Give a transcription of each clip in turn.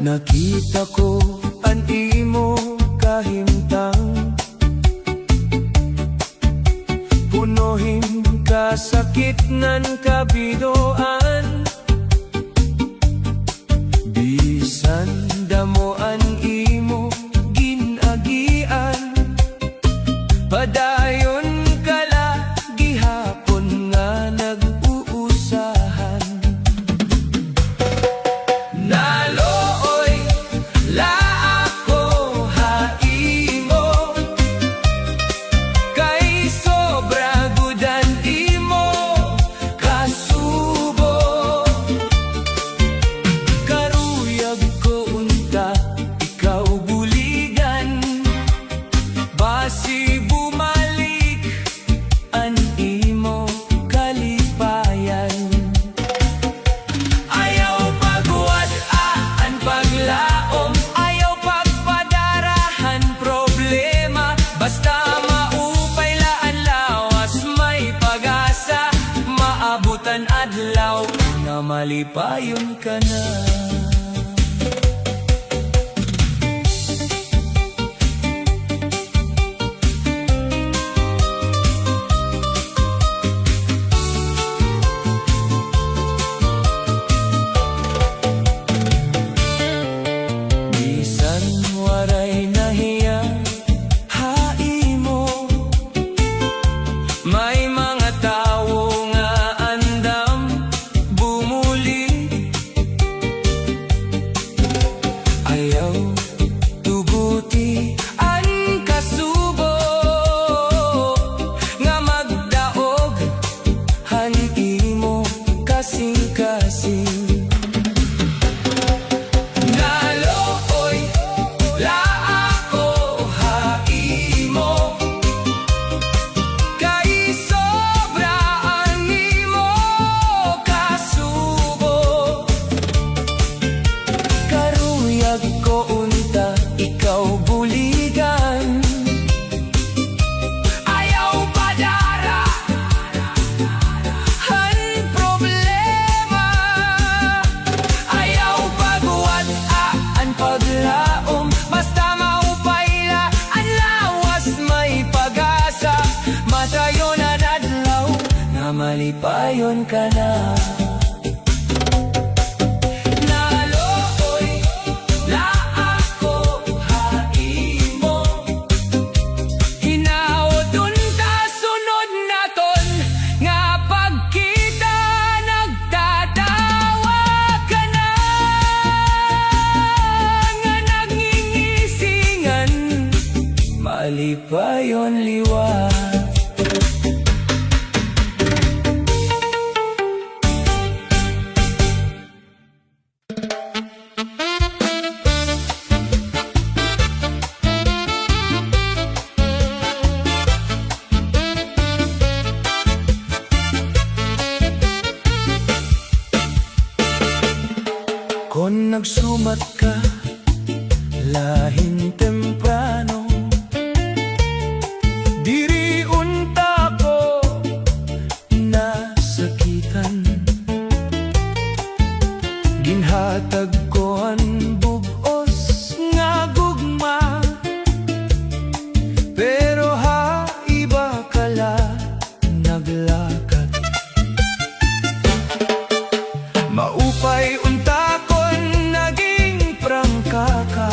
Nakita ko ang imo kahimtang, punuhin kasakit nan kabidoan. Bisan damo ang imo ginagian, padayon kala gihapon nga nag-uusahan. Nalooy la ako haimo, kay sobra gudan imo kasubo. Karuyag ko unta ikaw buligan, basi bumalik ang imo kalipayan. Ayaw pagwad-aan paglaom, ayaw pagpadarahan problema, basta maupay laan lawas may pag-asa, maabutan adlaw na malipayon ka na. Bisan waray nahiya haimo, may mga tawo nga andam bumuli. Ayaw tuguti ang kasubo, nga magdaog han imo kasing-kasing. Nalooy la ako haimo, kay sobra ang imo kasubo. Karuyag ko unta ikaw buligan, ayaw padara han problema, ayaw pagwad-aan paglaom, basta maupayla ang lawas may pag-asa, matayon na adlaw na malipayon ka na. Nalooy la ako haimo, hinaot unta sunod naton nga pagkita nagtatawa ka na, nga nagngingisingan malipayon liwat. Kung nagsumat ka lahin temprano, diri unta ko nasakitan. Ginhatag ko ang bugos nga gugma, pero iba kala naglakat. Maupay unta kon naging prangka ka,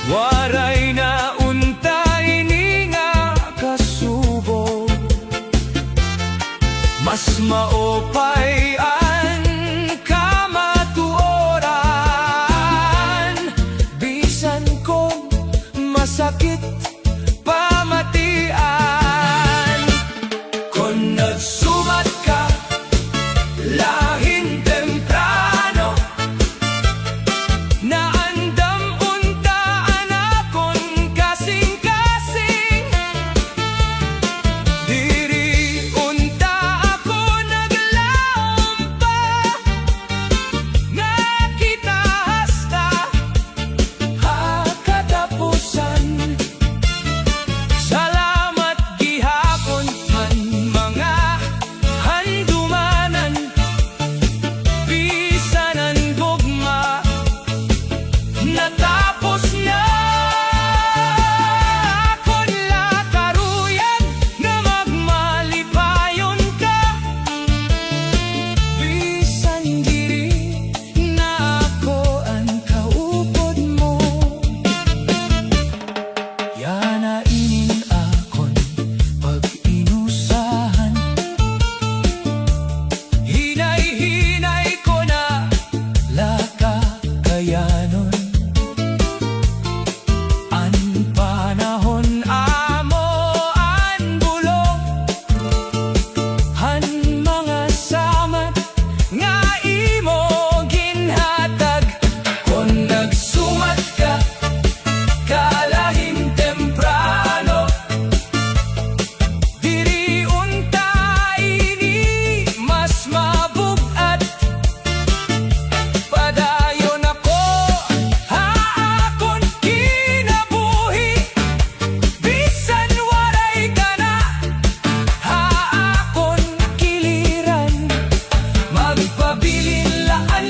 waray na unta ini nga kasubo. Mas maupay ang kamatuoran, bisan kong masakit pamatian. Kung nagsumat ka lahin temprano, naandam unta anakon kasing-kasing, diri unta ako naglaom pa, nga kita hasta hakatapusan.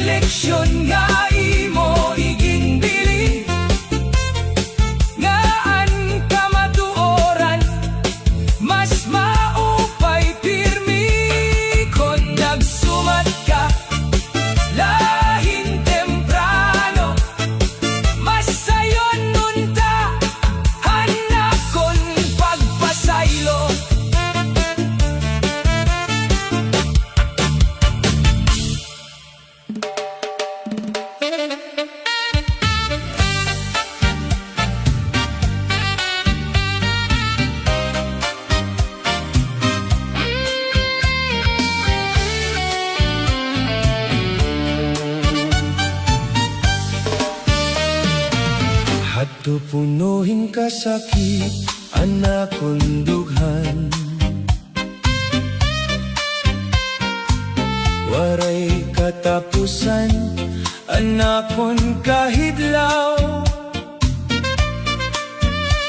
leksyon nga imo iginbili, ngaan ka matuoran, mas maupay pirmi kon nagsumat ka lahin temprano, mas sayon nunta hanakon pagpasaylo. Hadto punuhin ka sakit, anak kong dughan, waray katapusan, anak kong kahidlaw.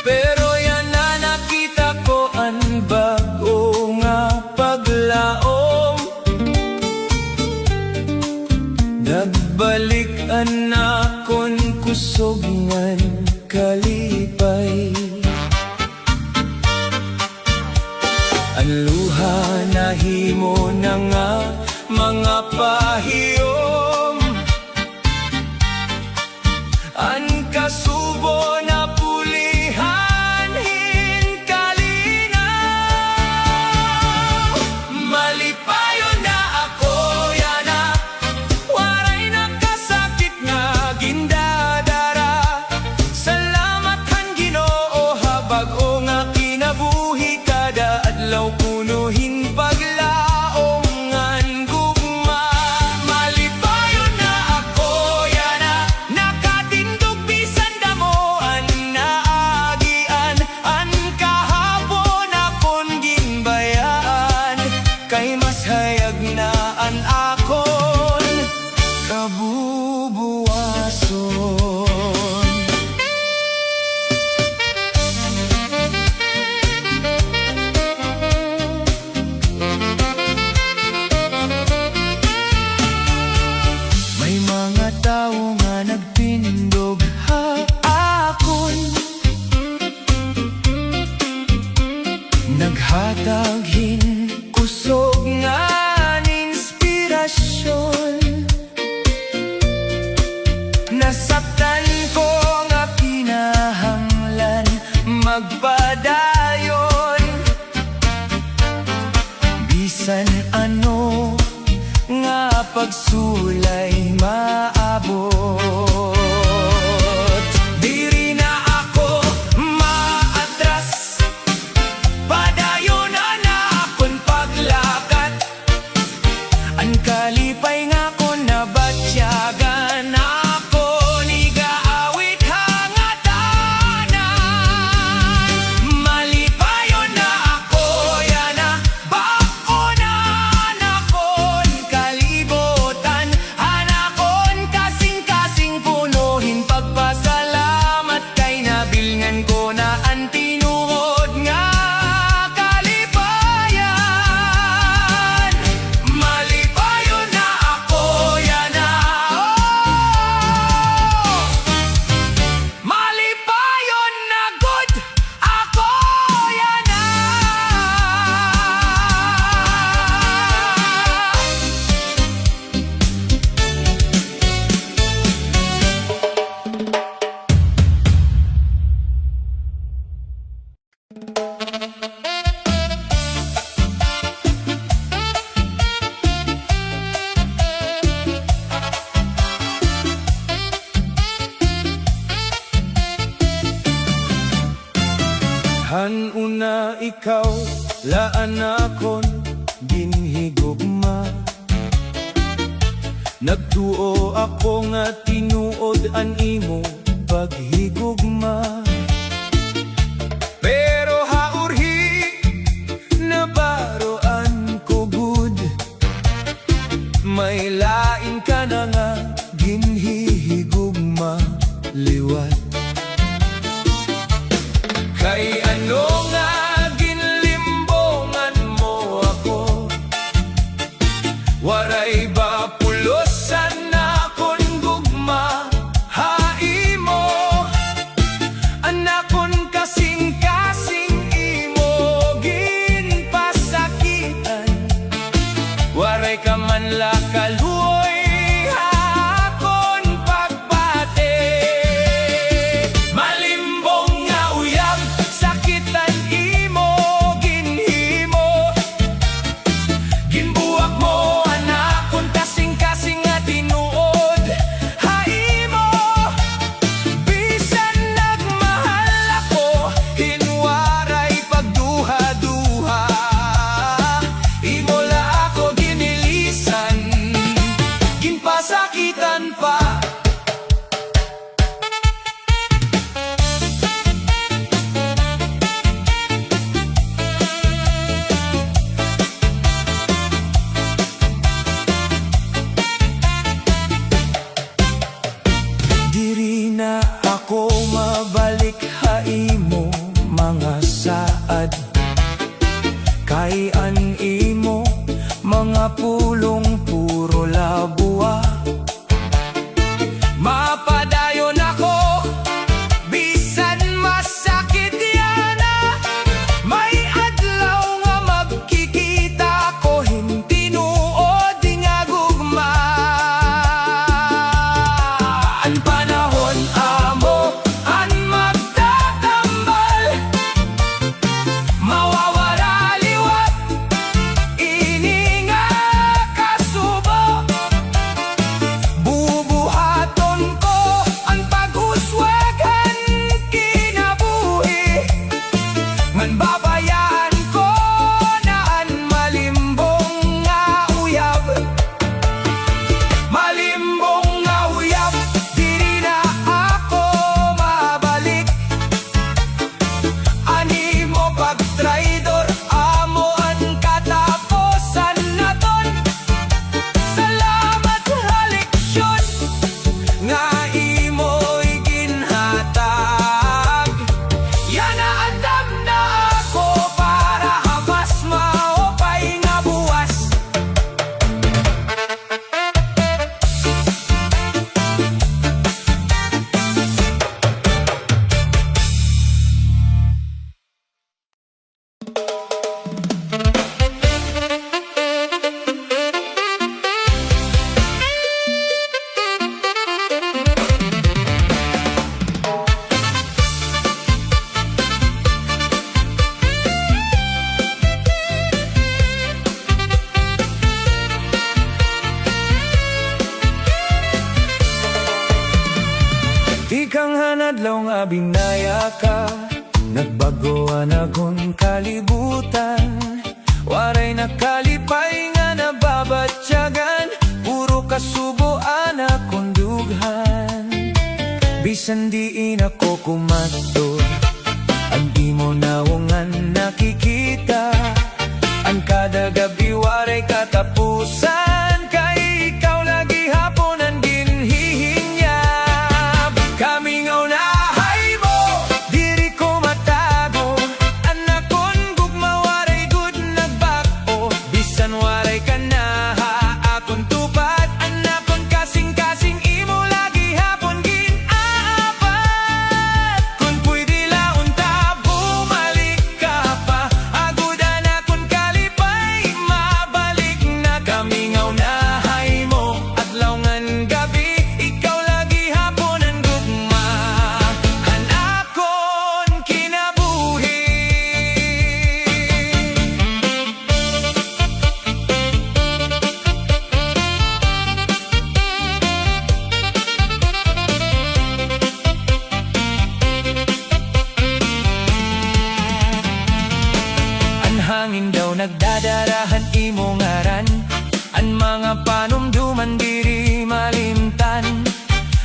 Pero yan na nakita ko ang bago nga paglaom, nagbalik anak kong kusogngan kalipay. Ang luha nahimo na nga mga pahiyom, ang kasubo na pulihan hinkalinaw. Malipayon na ako yana, waray nakasakit nga gindadara. Salamat han Ginoo habag o nga kinabuhi, kada adlaw punuhin paglaongan gugma. Malipayon na ako yana, nakatindog bisan damo an naagian, an kahapon akon ginbayaan, kay mas hayag na an akon kabubuwason. May mga tao nga nagpindog ha akon, naghatag hin kusog nga inspirasyon. Nasaktan ko nga kinahanglan magpadayon, bisan ano nga pagsulay maabot. Diri na ako maatras, padayon na akon paglakat, ang kalipay nga ko nabatyagan, ako nigaawit hangatanan. Malipayon na ako yana, bako na anakon kalibutan, anakon kasing-kasing punuhin pagpasalamat, kay nabilngan ko na ang tinuod nga kalipayan. Malipayon na ako yana, malipayon na good ako yana. Hanuna ikaw laan akon ginhigugma, nagtuo ako nga tinuod an imo paghigugma. Pero haurhi nabaroan ko gud, may lain ka na nga ginhihigugma liwat. Kay ano nga ginlimbongan mo ako, waray ba pulosan na adlaw nga binaya ka, nagbagoan akong kalibutan. Waray nakalipay nga nababatyagan, puro kasubuan akong dughan. Bisan diin ako kumato, ang di mo nawungan nakikita. Ang kada gabi waray katapusan, kay ikaw lagi hapon ang ginhihinyab. Kami nga unahay mo, diri ko matago. Anak kon gugma waray good nagbako. Bisan waray ka na ha, akong tupad. Anak kon kasing-kasing imo lagi hapon ginaapat. Kung pwede laon ta, bumalik ka pa. Agudan akong kalipay, mabalik na. Kami nga unahay mo, adlaw ngan gabi, ikaw lagi hapon ang gugma. Anakon kinabuhi. Ang hangin daw nagdadarahan imo ngaran, ang mga panumduman diri malimtan.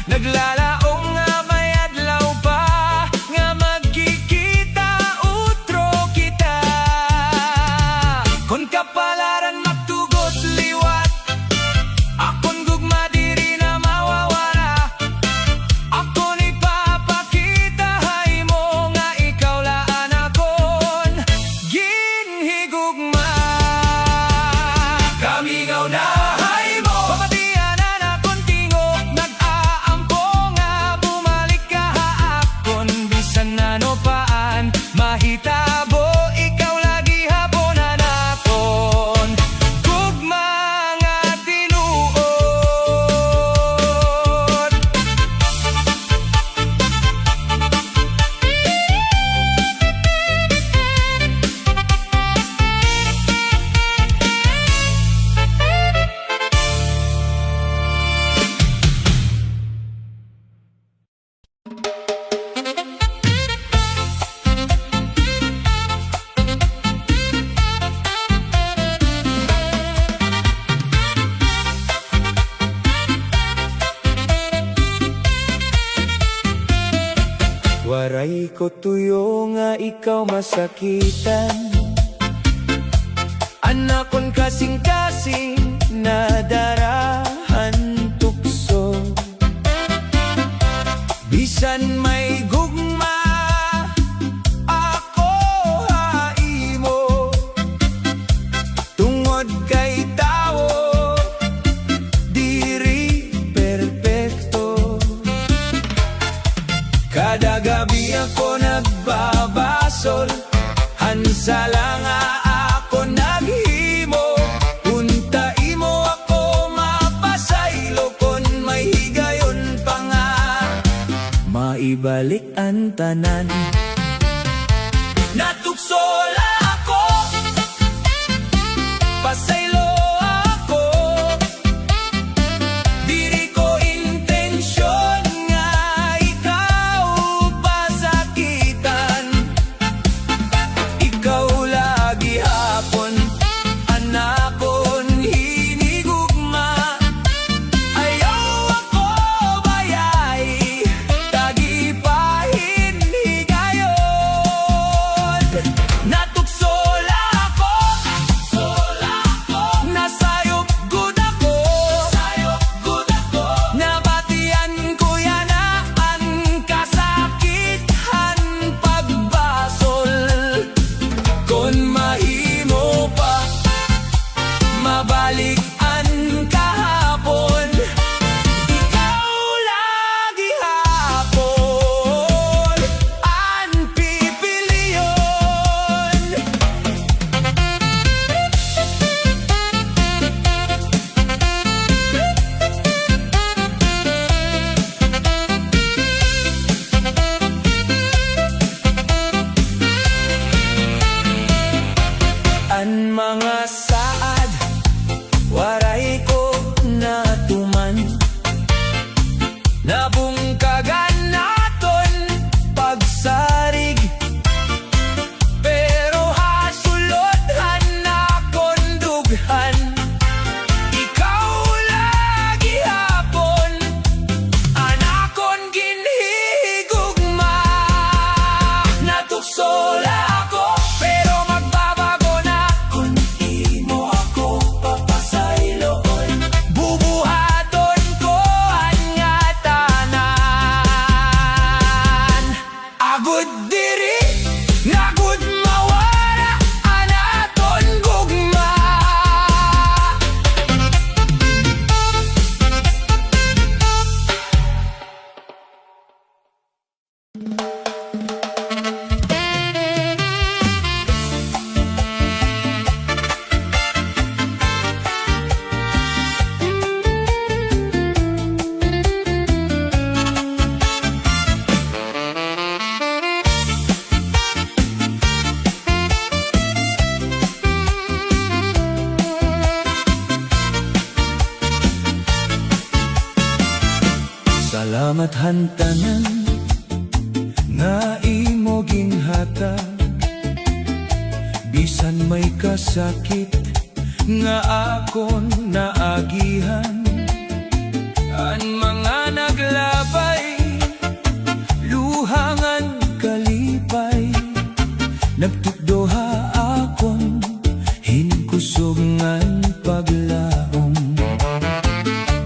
Naglalaong nga may adlaw pa, nga magkikita utro kita. Kon kapalaran magtugot liwat, akon gugma diri na mawawala. Akon ipapakita hay mo nga ikaw laan akon ginhigugma. Kami nga unahay mo, pamatianan akon tingog, nag-aampo nga bumalik ka akon. Bisan ano paan mahitabo, ikaw lagi haponan akon gugma nga tinuod. Waray ko tuyo nga ikaw masakitan. Anak kon kasing-kasing nadarahan tukso. Bisan may gugma, ako haimo. Tungod kay tao, diri perpekto. Kada gabi ako nagbabasol, hansala nga ako naghimo. Unta imo ako mapasaylo, kon may higayon pa nga maibalik ang tanan. Natuksola ako, pasaylo ako, diri ko intensyon nga ikaw pasakitan. Ikaw lagi hapon, anakon hinigugma. Ayaw ako bayay, tagipahin higayon. Natuksola ako, nasayop gud ako, nabatian ko yanaan kasakithan pagbasol. Kon mahimo pa, mabalik ang kahapon, ikaw lagi hapon ang pipiliyon. Ang mga saad, waray ko natuman. Nabungkagan nato'y Salamat hantanan nga imo ginhatag, bisan may kasakit nga akon naagihan. An mga naglabay, luhangan kalipay, nagtukdoha akon hinkusugngan paglaom.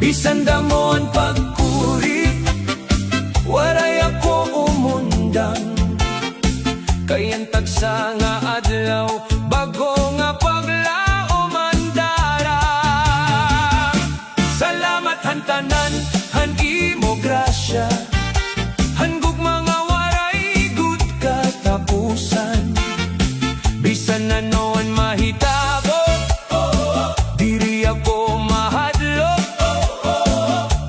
Bisan damon pagkuri, waray ako umundang, kayan tagsa nga adlaw bago nga paglaom ang darang. Salamat hantanan, han imo grasya, hangog mga waray gud katapusan. Bisan na noon mahitabo, diri ako mahadlok,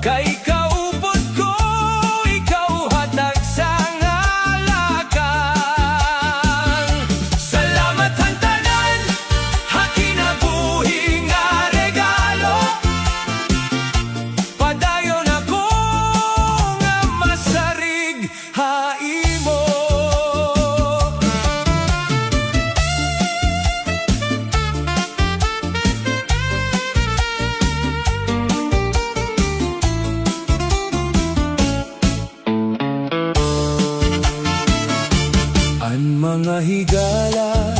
kay kaupod ko ikaw hatag sa ngalakang. Salamat hantanan, hakinabuhi nga regalo, padayon ako nga masarig haimo. An mga higala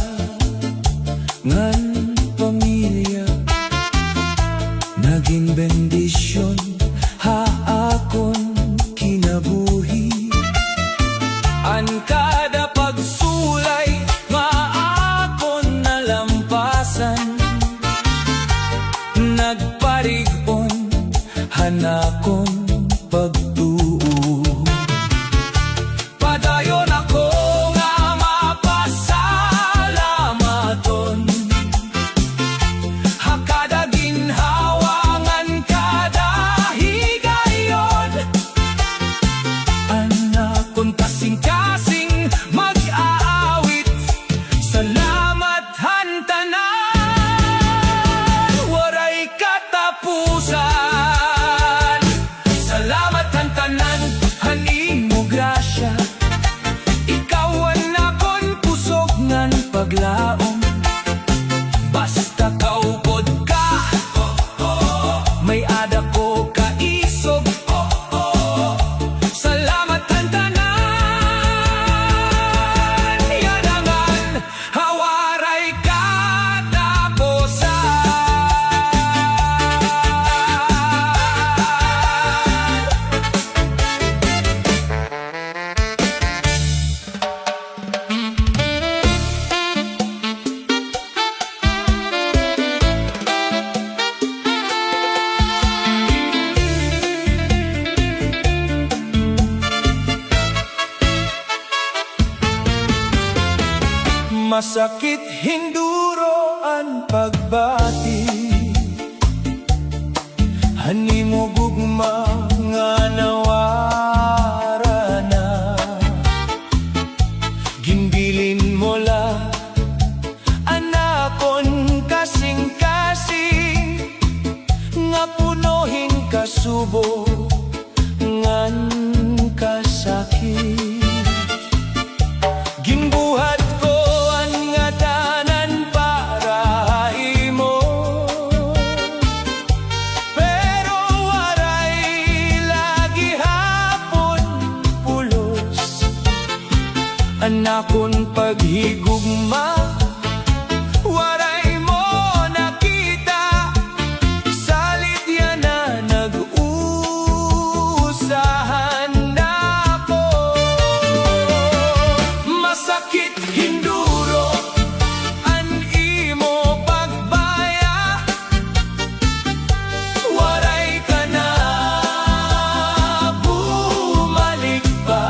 ngan pamilya, naging bendisyon haakon kinabuhi. An kada pagsulay nga akon nalampasan, nagparig-on hanakon pagtuo. Padayon ako nga mapasalamaton, hakada ginhawangan kada higayon. Anakon kasing-kasing mag-aawit, salamat hantanan, waray katapusan. Salamat hantanan, han imo grasya, ikaw ang akon kusog ngan paglaom. Basta kaupod ka, may ada ko kaisog. Salamat hantanan, yadangan hawaray katapusan. Masakit hinduro ang pagbati, hani mo gugma nga nawara na. Ginbilin mo la anakon kasing-kasing, nga punohin kasubo ngan kasakit. Ginbuhat ko ang nga tanan para imo, pero waray lagi hapon pulos. Anakon paghigugma, waray mo nakita, salit yan na nag-usahan ako. Masakit hinduro an imo pagbaya, waray ka na bumalik pa.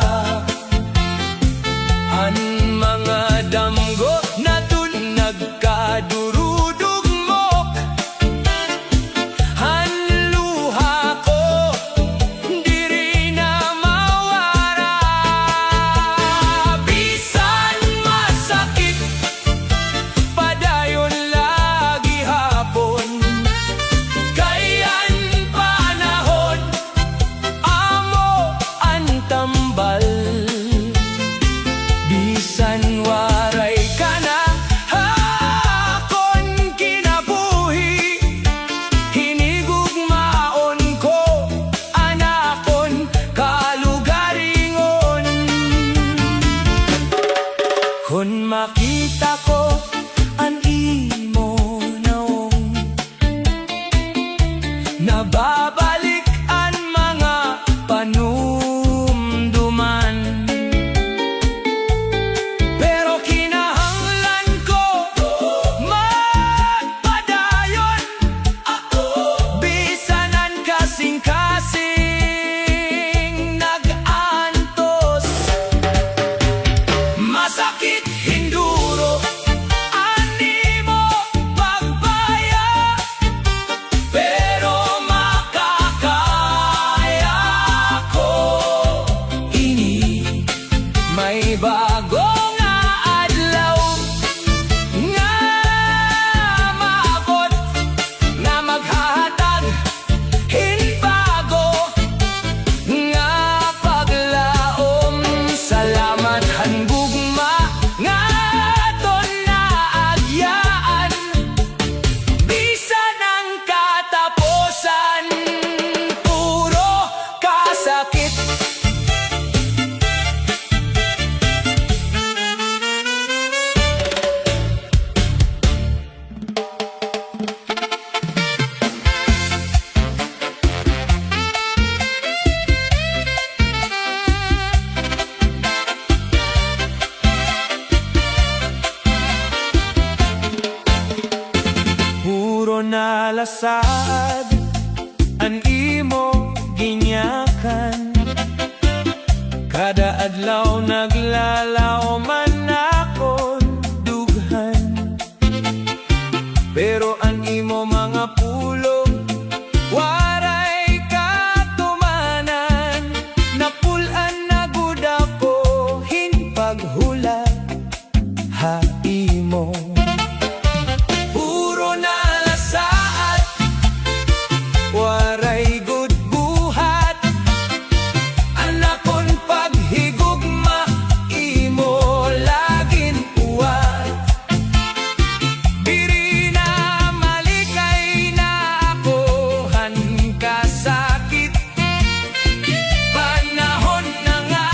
saad an imo ginyakan. Kada adlaw naglalaw man akon dughan, pero an imo mga pulong waray katumanan. Napulan na gud ako hinpaghula ha imo. Puro na lasaat, waray gud buhat. Anakon paghigugma, imo lagin uwat. Diri na malikay na ako han kasakit. Panahon na nga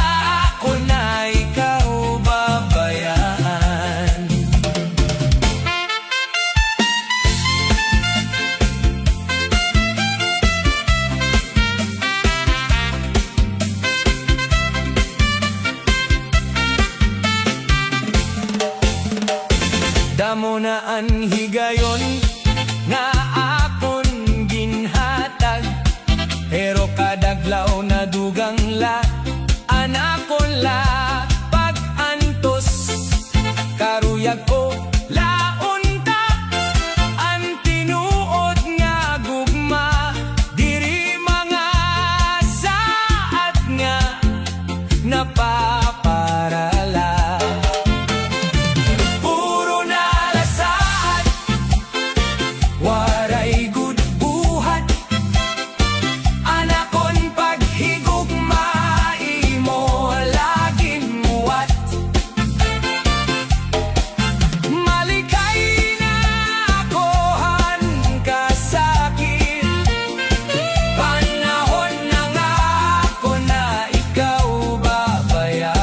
ako na ikaw babayaan. Damo na ang higayon nga akon ginhatag, pero kadaglaw na dugang la anakon la pag-antos. Karuyag ko laon ta ang tinuod nga gugma. Diri mga saat nga napaparala. Puro na lasaat, waray gud buhat. Anakon paghigugma, imo lagin muwat. Malikay na ako han kasakit. Panahon na nga ako na ikaw babayaan.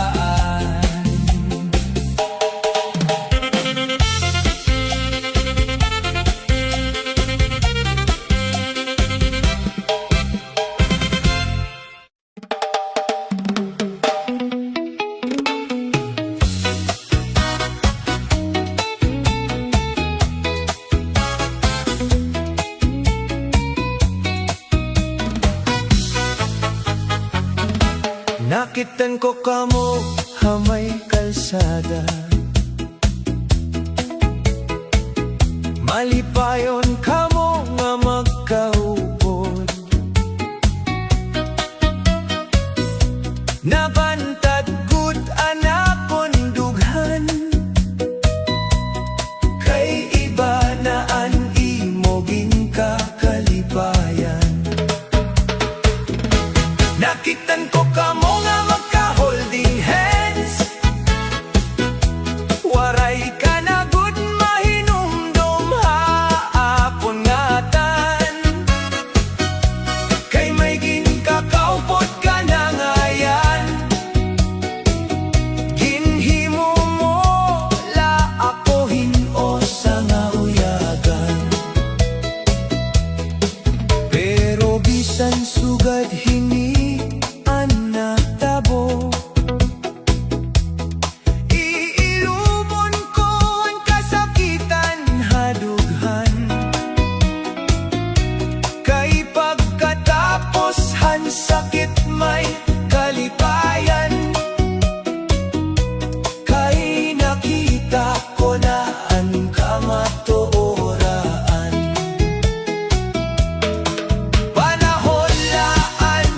Nakitan ko kamo hamay kalsada, malipayon kamo nga magkaupod. Nabantad gud anakon dughan, kay iba na an imo ginkakalipayan. Nakitan ko kamo nga magka-holding hands, waray ka na gud mahinumdum haapon ngatan. Kay may ginkakaupod ka na ngayan, ginhimo mo la ako hinosa nga uyagan. Pero bisan sugad hini tabo, iilubon ko ang kasakitan hadughan. Kay pagkatapos han sakit may kalipayan. Kay nakita ko na ang kamatuoraan. Panahon laan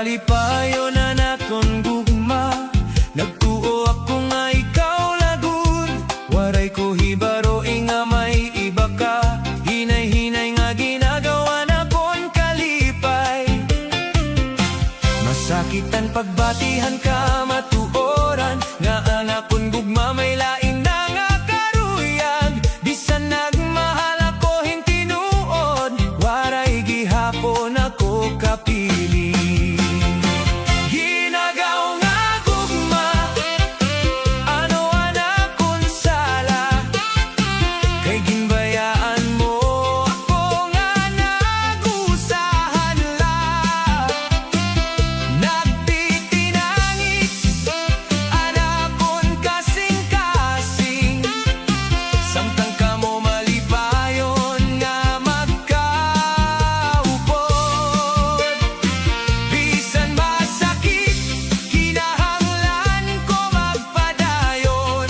malipayon na naton gugma, nagtuo ako nga ikaw lagud. Waray ko hibaro nga may iba ka, hinay-hinay nga ginagawa na kon kalipay. Masakitan pagbatihan ka matuoran, nga anak kon gugma may lain na nga karuyag. Bisan nagmahal ako hintinuod, waray gihapon ako kapili. Ginagaw nga gugma, ano anak kon sala, kay ginbayaan mo ako nga nagusahan la. Nagtitinangis, anak kon kasing-kasing, samtang kamo malipayon nga magkaupod. Bisan masakit, kinahanglan ko magpadayon,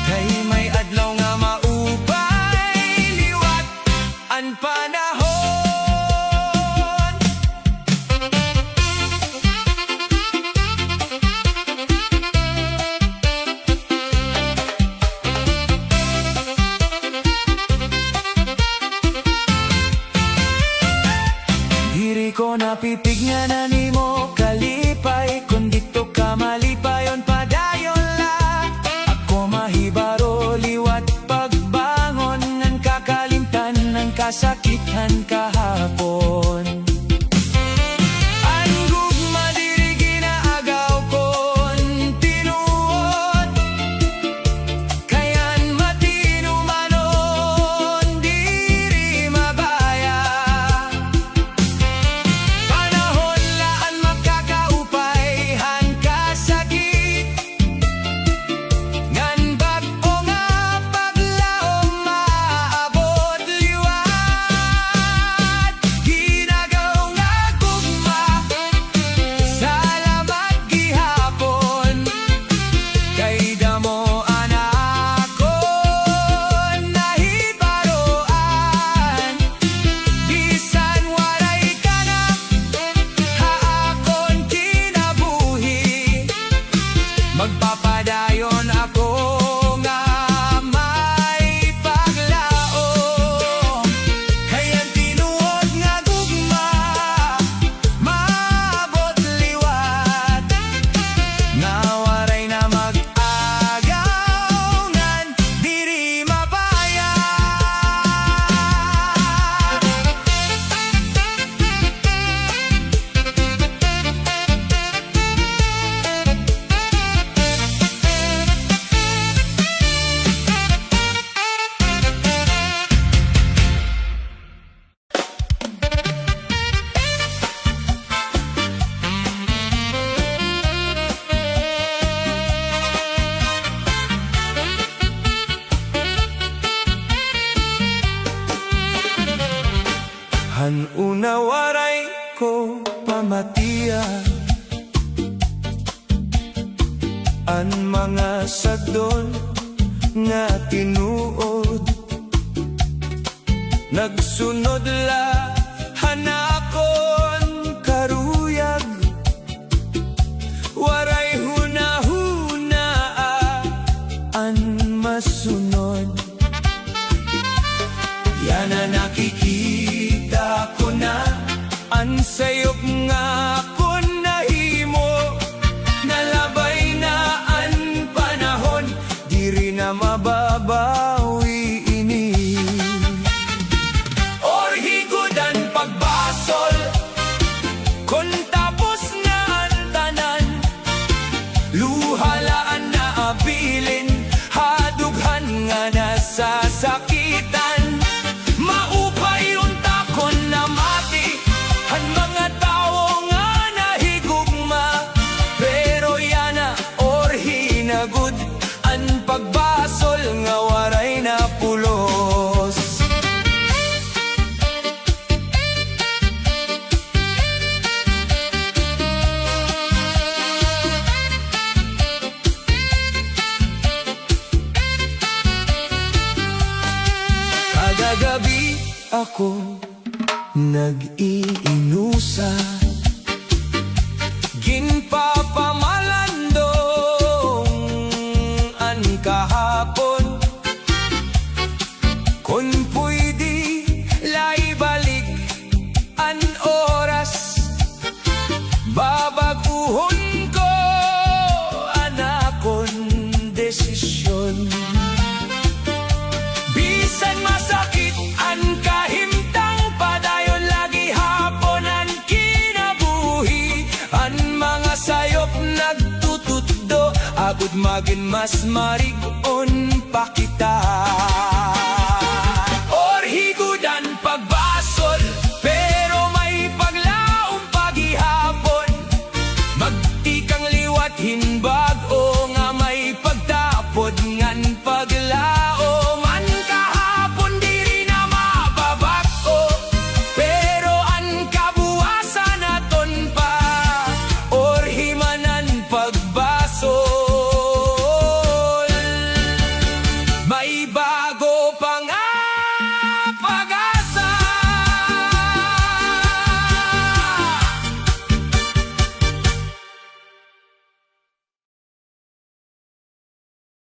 kay may adlaw nga maupay liwat ang panahon. Diri ko napipig nga na nimo kalipay, kung dito ka malipayon padayon la. Ako mahibaro liwat pagbangon, ngan kakalimtan ng kasakitan kahapon. Ang gugma diri ginaagaw kon tinuod, kayan matinumanon diri mabaya. Panahon laan makakaupay han kasakit, ngan bag-o nga paglaom maabot liwat. Ginagaw nga gugma, salamat gihapon, kay damo anak kon nahibaroan. Bisan waray ka na, haakon kinabuhi, magpapadayon ako nga may paglaom. Kayan tinuod nga gugma, maabot liwat, nga waray na mag-agaw, ngan diri mabaya. Han una waray ko pamatiya, an mga sagdol nga tinuod, nagsunod la hanakon karuyag. Waray hunahuna an masunod, yan na nakikita ko na, ang sayop nga ako nahimo, nalabay na ang panahon, diri na mababawi ini. Or higudan pagbasol, kung tapos na ang tanan, luhalaan na abilin, hadughan nga nasasakitan. Maupay unta kon na mati, han mga tao nga nahigugma, pero yana or hinagud ang pagbasol nga waray na pulos. Kagagabi ako nag-iinusa, Kinpapamalandong an kahapon. Kung pwede laibalik an oras, babaguhon ko anakon desisyon. Bisan masakit ang kahimtang, padayon lagi hapon ang kinabuhi. Ang mga sayop nagtututdo, abot magin mas marigon pa kita.